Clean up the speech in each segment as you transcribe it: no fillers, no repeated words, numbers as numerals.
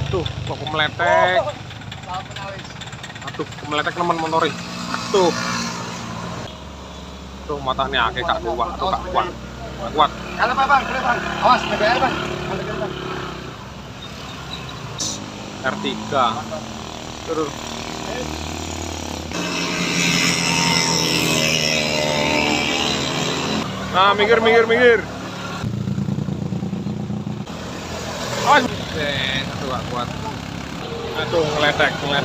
Aduh, kok meletek. Aduh, meletek teman motori. Aduh. Tuh matanya akeh kak kuat, tuh kak kuat. Kak kuat. Kalau Bang, Bang. Awas, BBL, Bang. R3. Terus. Nah, minggir. Oh, aduh gak kuat. Aduh, ngeletek, gak kuat.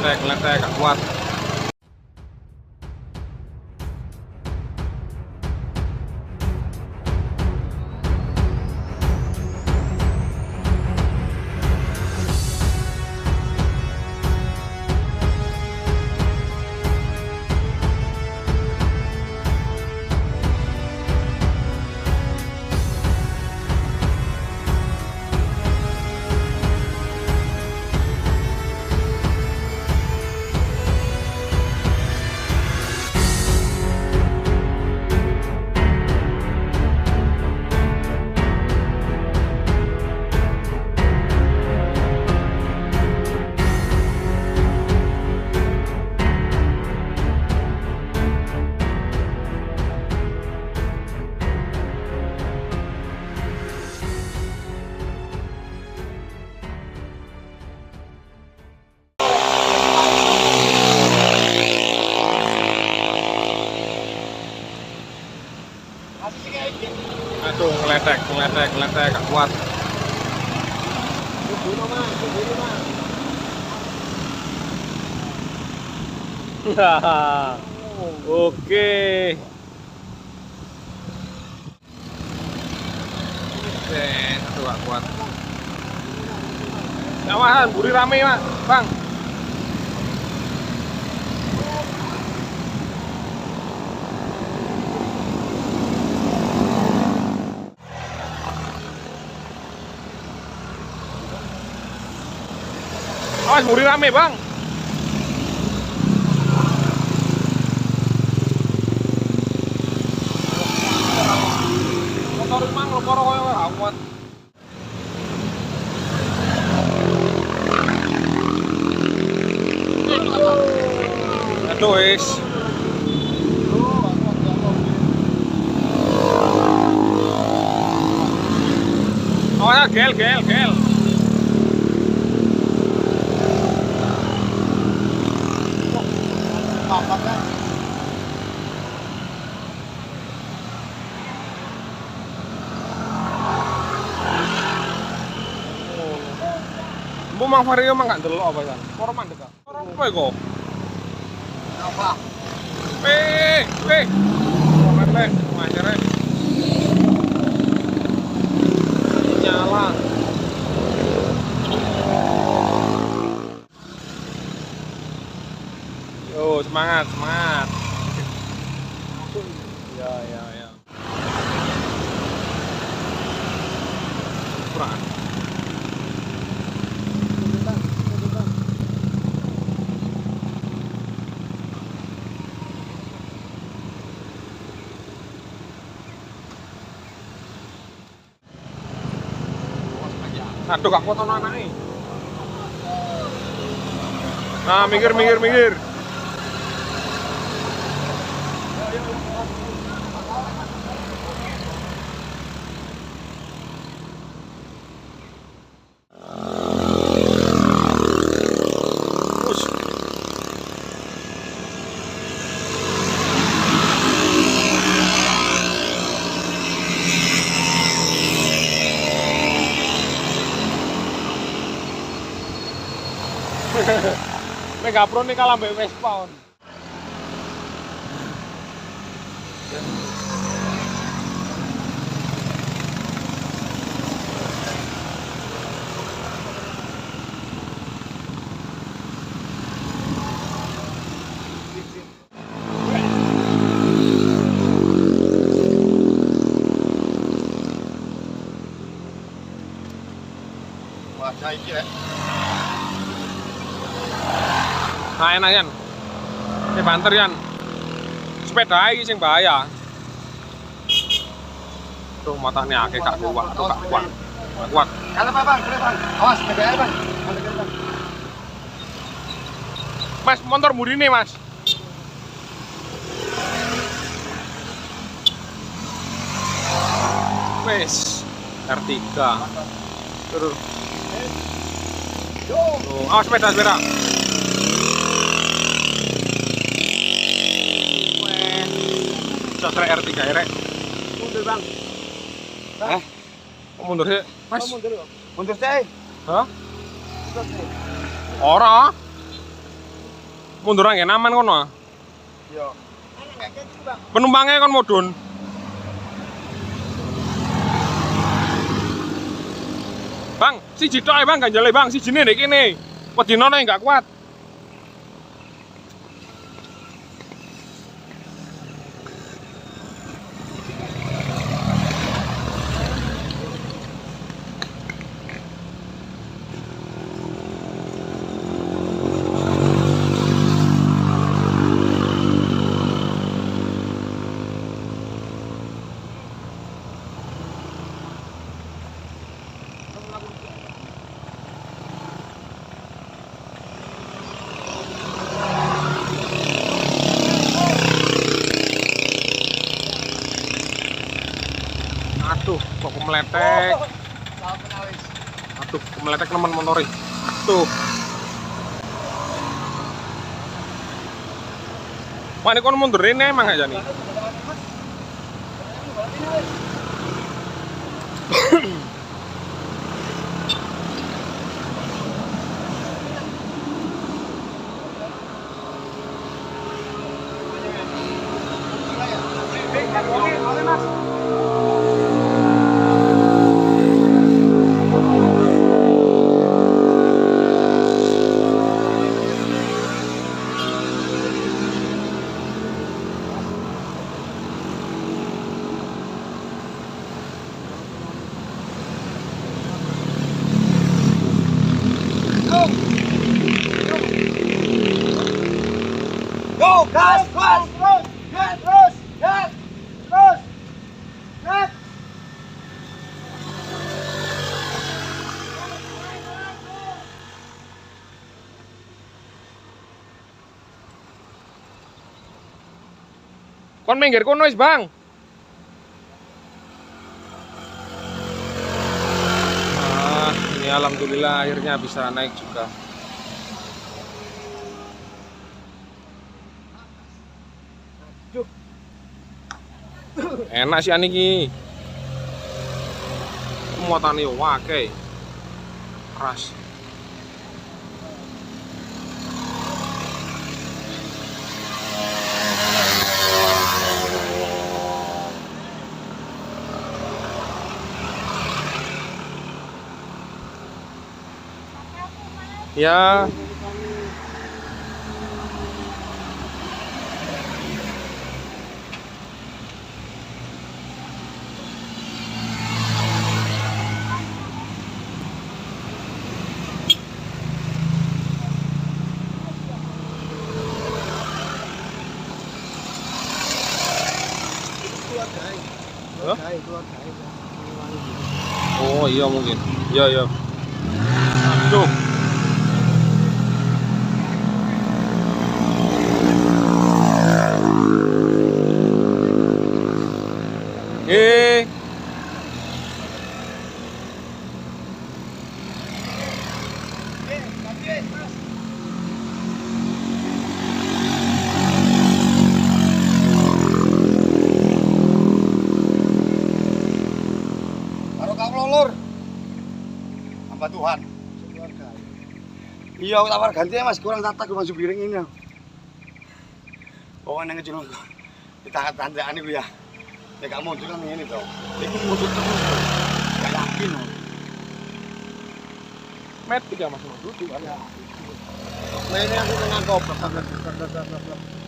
Aduh, ngeletek, gak kuat. Oke. Aduh gak kuat. Kawasan, buri rame, Pak. Bang. Awas, buri rame, Bang. Motor mang leporo koyo awat. Aduh, wis. Oh, gel. Mbok mang Vario mang gak ndelok apa ya? Ora mandek kok. Ora apa iku? Apa? Weh. Meletek, macere. Nyala. Yo, semangat. Ya. Kurang. Aduh, gak kuat ono anake. Nah, minggir. Mega Pro nih kalah mbek Vespa. Wajah iki rek. Nah, enak Yan. Ini banter Yan. Sepeda iki sing bahaya. Tuh matanya akeh kak kuat, tuh kak kuat. Kuat. Kalau Bang, Awas BBL, Bang. Mas, motor murine, Mas. Wes, R3. Turun. Tuh, awas sepeda. Wes. Sosrek R3 ya, Rek. Mundur, Bang. Kok mundur sih? Mas. Mundur sih. Hah? Ora. Mundur nggih aman kono. Iya. Penumpangnya kon mudhun. Bang, siji tok ae Bang, ganjale Bang, sijine nek kene. Wedine nek enggak kuat. Aduh, kok meletek. Aduh, meletek nemen motori. Tuh. Wah, ini kon mundurin emang aja nih. Go, gas, terus, gas. Kon minggir kono wis, Bang. Ini alhamdulillah akhirnya bisa naik juga. Enak sih aniki. Muatane yo akeh. Keras. Ya. Hah? Oh iya mungkin. Iya. Tuh. Karo kang lolor. Hamba Tuhan. Iya, tawar ganti ya Mas, kurang tatak gue masuk piring ini. Pokoknya ngejulung kita tandaan iku ya. Nek gak mundur kan ngene to. Iku mundur terus. Gak yakin. Met 3 Mas. Duduk ya. Mainnya aku tengah goblok.